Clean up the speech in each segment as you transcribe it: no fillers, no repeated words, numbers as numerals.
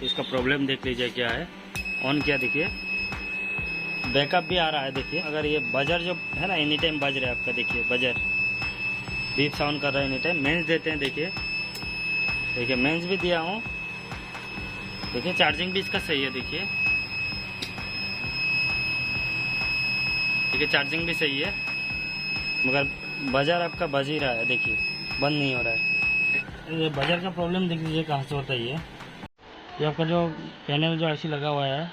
इसका प्रॉब्लम देख लीजिए क्या है। ऑन किया, देखिए बैकअप भी आ रहा है। देखिए अगर ये बजर जो है ना एनी टाइम बज रहा है आपका, देखिए बजर बीप साउंड कर रहा है एनी टाइम। मेंस देते हैं, देखिए देखिए मेंस भी दिया हूँ। देखिए चार्जिंग भी इसका सही है, देखिए देखिए चार्जिंग भी सही है, मगर बजर आपका बज ही रहा है। देखिए बंद नहीं हो रहा है। ये बजर का प्रॉब्लम देख लीजिए कहाँ से होता है। ये आपका जो पैनल जो ऐसी लगा हुआ है,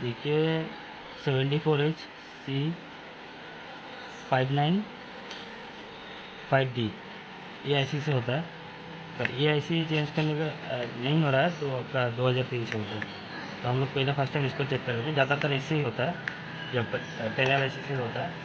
देखिए 74HC595D ये IC से होता है। पर ये IC चेंज करने का नहीं हो रहा है तो आपका 2023 से होता है। तो हम लोग पहले फर्स्ट टाइम इसको चेक कर रहे थे। ज़्यादातर इससे ही होता है, जब पैनल IC से होता है।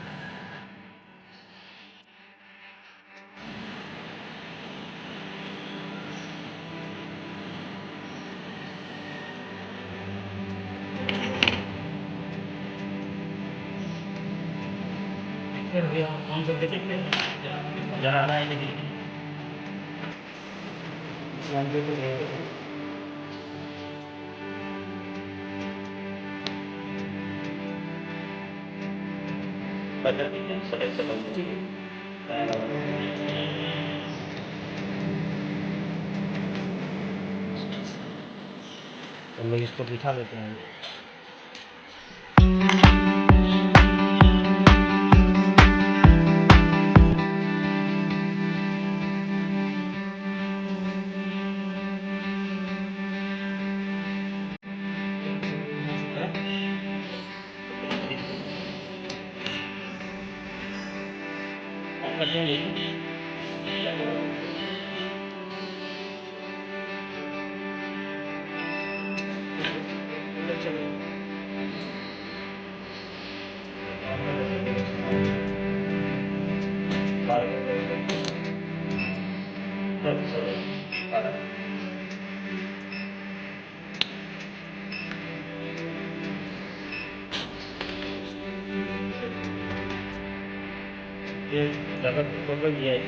ऑन करके देखते हैं, जरा रहा है लेकिन हम लोग इसको बिठा देते हैं। ये ज़्यादा प्रॉब्लम ये है।